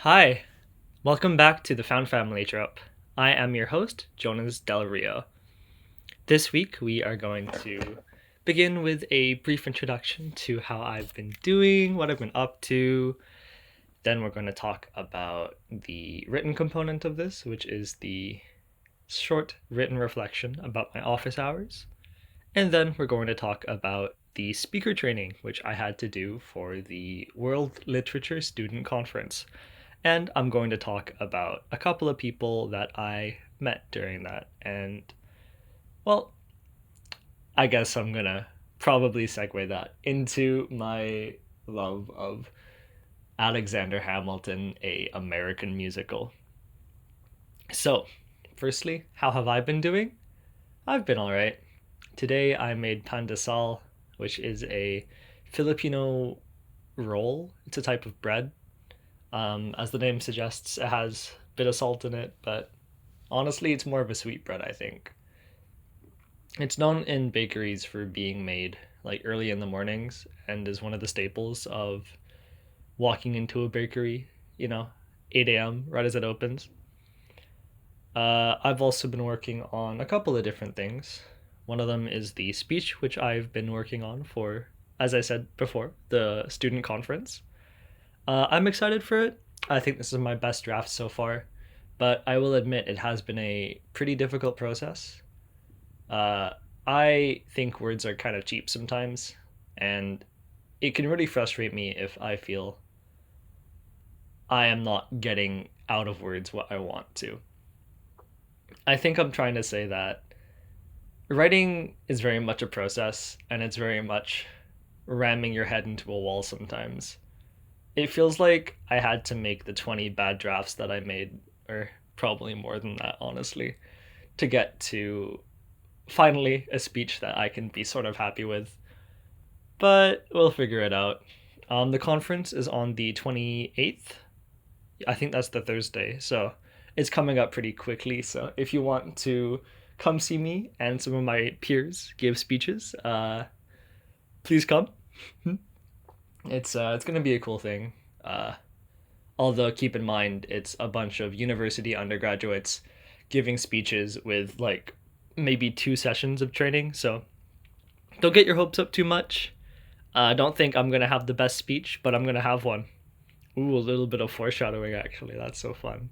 Hi, welcome back to the Found Family Trope. I am your host, Jonas Del Rio. This week we are going to begin with a brief introduction to how I've been doing, what I've been up to. Then we're going to talk about the written component of this, which is the short written reflection about my office hours. And then we're going to talk about the speaker training, which I had to do for the World Literature Student Conference. And I'm going to talk about a couple of people that I met during that. And, well, I guess I'm going to probably segue that into my love of Alexander Hamilton, a American musical. So, firstly, how have I been doing? I've been all right. Today I made pandesal, which is a Filipino roll. It's a type of bread. As the name suggests, it has a bit of salt in it, but honestly, it's more of a sweet bread, I think. It's known in bakeries for being made like early in the mornings and is one of the staples of walking into a bakery, 8 a.m. right as it opens. I've also been working on a couple of different things. One of them is the speech, which I've been working on for, as I said before, the student conference. I'm excited for it. I think this is my best draft so far, but I will admit it has been a pretty difficult process. Uh, I think words are kind of cheap sometimes, and it can really frustrate me if I feel I am not getting out of words what I want to. I think I'm trying to say that writing is very much a process, and it's very much ramming your head into a wall sometimes. It feels like I had to make the 20 bad drafts that I made, or probably more than that, honestly, to get to finally a speech that I can be sort of happy with. But we'll figure it out. The conference is on the 28th. I think that's the Thursday, so it's coming up pretty quickly. So if you want to come see me and some of my peers give speeches, please come. It's gonna be a cool thing. Uh, Although keep in mind it's a bunch of university undergraduates giving speeches with like maybe 2 sessions of training. So don't get your hopes up too much. Don't think I'm gonna have the best speech, but I'm gonna have one. Ooh, a little bit of foreshadowing actually. That's so fun.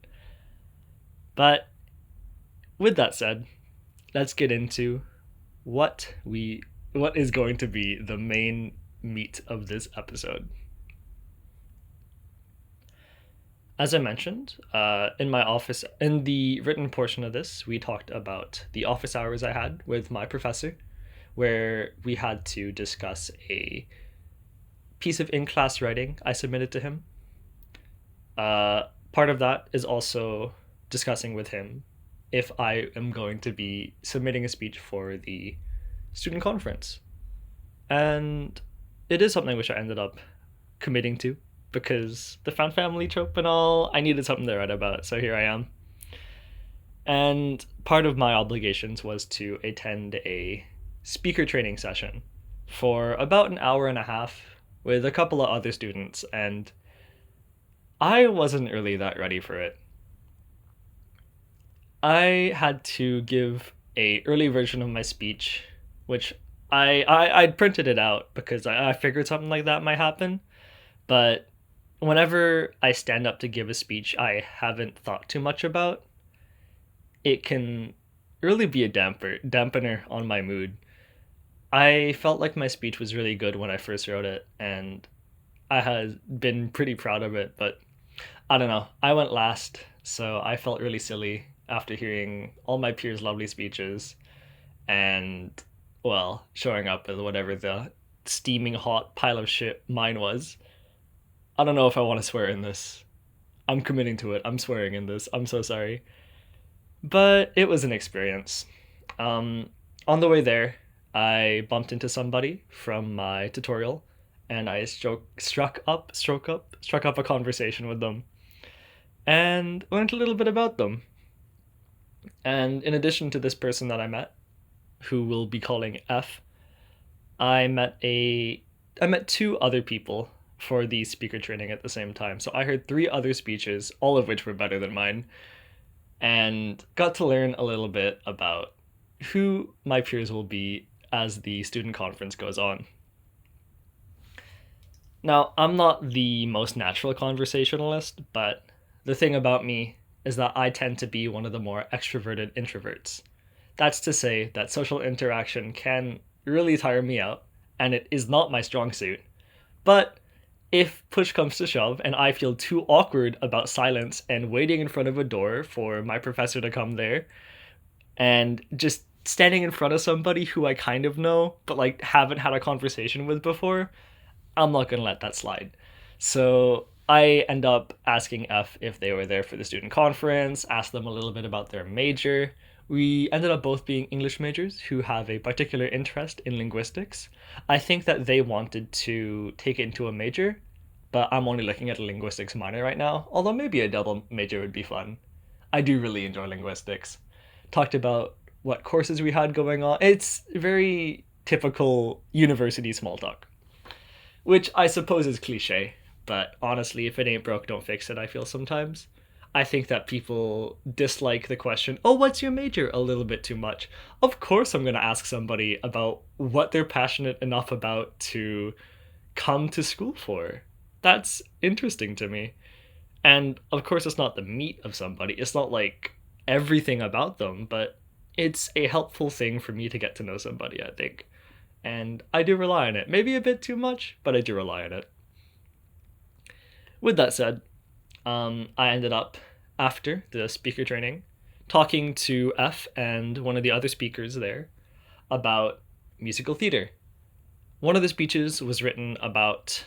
But with that said, let's get into what we what is going to be the main meat of this episode. As I mentioned, in my office, in the written portion of this, we talked about the office hours I had with my professor, where we had to discuss a piece of in class writing I submitted to him. Part of that is also discussing with him if I am going to be submitting a speech for the student conference. And it is something which I ended up committing to because the found family trope and all, I needed something to write about, so here I am. And part of my obligations was to attend a speaker training session for about an hour and a half with a couple of other students, and I wasn't really that ready for it. I had to give a early version of my speech, which I'd printed it out because I figured something like that might happen. But whenever I stand up to give a speech I haven't thought too much about, it can really be a dampener on my mood. I felt like my speech was really good when I first wrote it, and I had been pretty proud of it, but I don't know. I went last, so I felt really silly after hearing all my peers' lovely speeches and, well, showing up with whatever the steaming hot pile of shit mine was. I don't know if I want to swear in this. I'm committing to it. I'm swearing in this. I'm so sorry. But it was an experience. On the way there, I bumped into somebody from my tutorial and I struck up a conversation with them and learned a little bit about them. And in addition to this person that I met, who we'll be calling F, I met a I met two other people for the speaker training at the same time. So I heard three other speeches, all of which were better than mine, and got to learn a little bit about who my peers will be as the student conference goes on. Now, I'm not the most natural conversationalist, but the thing about me is that I tend to be one of the more extroverted introverts. That's to say that social interaction can really tire me out, and it is not my strong suit. But if push comes to shove and I feel too awkward about silence and waiting in front of a door for my professor to come there, and just standing in front of somebody who I kind of know but like haven't had a conversation with before, I'm not gonna let that slide. So I end up asking F if they were there for the student conference, asked them a little bit about their major. We ended up both being English majors who have a particular interest in linguistics. I think that they wanted to take it into a major, but I'm only looking at a linguistics minor right now, although maybe a double major would be fun. I do really enjoy linguistics. Talked about what courses we had going on. It's very typical university small talk, which I suppose is cliche, but honestly, if it ain't broke, don't fix it, I feel sometimes. I think that people dislike the question, oh, what's your major, a little bit too much. Of course, I'm going to ask somebody about what they're passionate enough about to come to school for. That's interesting to me. And of course, it's not the meat of somebody, it's not like everything about them, but it's a helpful thing for me to get to know somebody, I think. And I do rely on it. Maybe a bit too much, but I do rely on it. With that said, I ended up, after the speaker training, talking to F and one of the other speakers there about musical theater. One of the speeches was written about,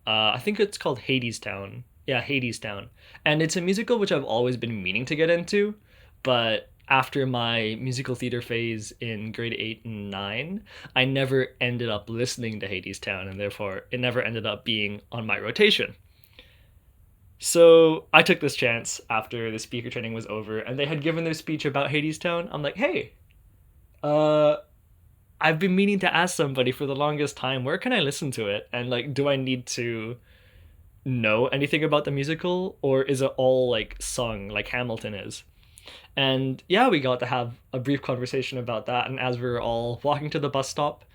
I think it's called Hadestown. Yeah, Hadestown. And it's a musical which I've always been meaning to get into, but after my musical theater phase in grade 8 and 9, I never ended up listening to Hadestown, and therefore it never ended up being on my rotation. So I took this chance after the speaker training was over, and they had given their speech about Hadestown. I'm like, hey, uh, I've been meaning to ask somebody for the longest time, where can I listen to it? And like, do I need to know anything about the musical, or is it all like sung like Hamilton is? And yeah, we got to have a brief conversation about that. And as we were all walking to the bus stop,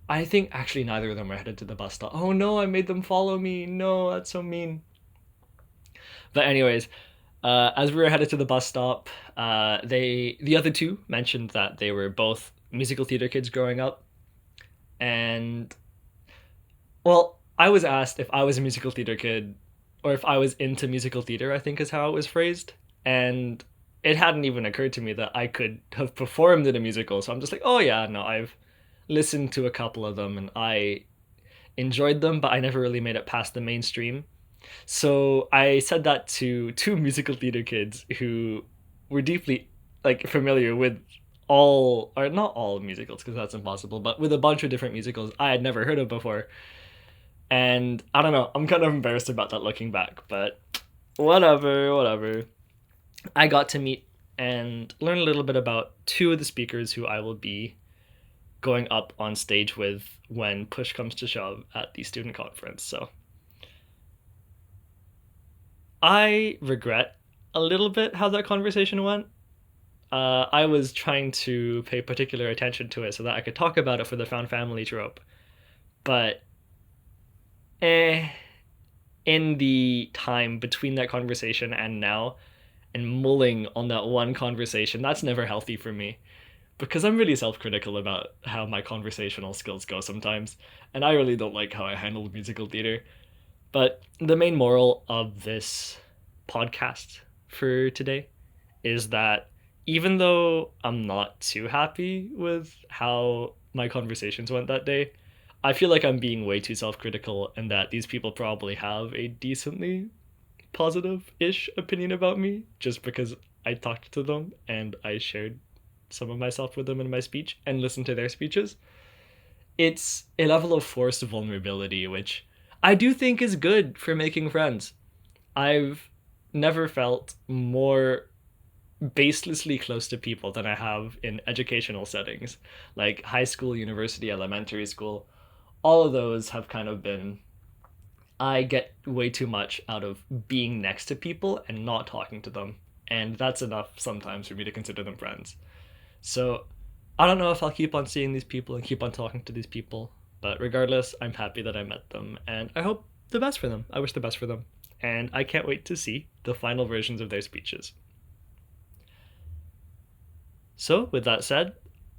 I think actually neither of them were headed to the bus stop. Oh no, I made them follow me. No, that's so mean. But anyways, as we were headed to the bus stop, the other two mentioned that they were both musical theater kids growing up, and well, I was asked if I was a musical theater kid, or if I was into musical theater, I think is how it was phrased, and it hadn't even occurred to me that I could have performed in a musical. So I'm just like, oh yeah, no, I've listened to a couple of them and I enjoyed them, but I never really made it past the mainstream. So I said that to two musical theater kids who were deeply like familiar with all, or not all musicals because that's impossible, but with a bunch of different musicals I had never heard of before. And I don't know, I'm kind of embarrassed about that looking back, but whatever. I got to meet and learn a little bit about two of the speakers who I will be going up on stage with when push comes to shove at the student conference. So I regret a little bit how that conversation went. I was trying to pay particular attention to it so that I could talk about it for the found family trope. But in the time between that conversation and now, and mulling on that one conversation, that's never healthy for me. Because I'm really self-critical about how my conversational skills go sometimes, and I really don't like how I handled musical theater. But the main moral of this podcast for today is that even though I'm not too happy with how my conversations went that day, I feel like I'm being way too self-critical and that these people probably have a decently positive-ish opinion about me just because I talked to them and I shared some of myself with them in my speech and listened to their speeches. It's a level of forced vulnerability, which I do think is good for making friends. I've never felt more baselessly close to people than I have in educational settings, like high school, university, elementary school. All of those have kind of been I get way too much out of being next to people and not talking to them. And that's enough sometimes for me to consider them friends. So I don't know if I'll keep on seeing these people and keep on talking to these people, but regardless, I'm happy that I met them and I hope the best for them. I wish the best for them. And I can't wait to see the final versions of their speeches. So, with that said,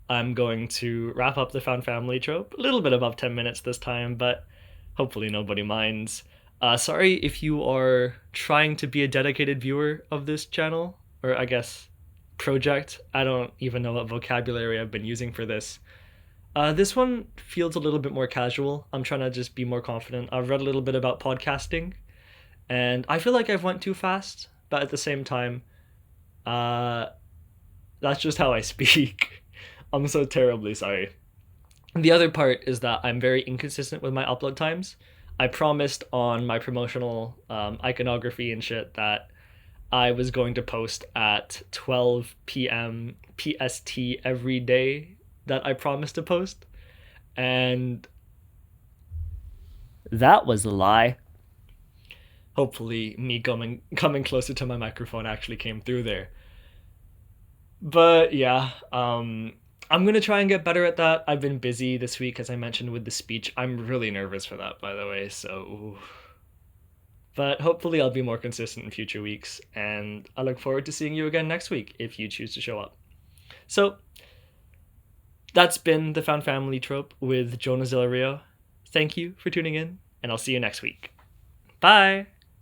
I'm going to wrap up the found family trope. A little bit above 10 minutes this time, but hopefully nobody minds. Sorry if you are trying to be a dedicated viewer of this channel, or I guess project. I don't even know what vocabulary I've been using for this. This one feels a little bit more casual. I'm trying to just be more confident. I've read a little bit about podcasting, and I feel like I've went too fast, but at the same time, uh, that's just how I speak. I'm so terribly sorry. The other part is that I'm very inconsistent with my upload times. I promised on my promotional iconography and shit that I was going to post at 12 p.m. PST every day that I promised to post. And that was a lie. Hopefully, me coming closer to my microphone actually came through there. But yeah, I'm gonna try and get better at that. I've been busy this week, as I mentioned, with the speech. I'm really nervous for that, by the way. So, ooh. But hopefully, I'll be more consistent in future weeks, and I look forward to seeing you again next week if you choose to show up. So, that's been the Found Family Trope with Jonas Del Rio. Thank you for tuning in, and I'll see you next week. Bye!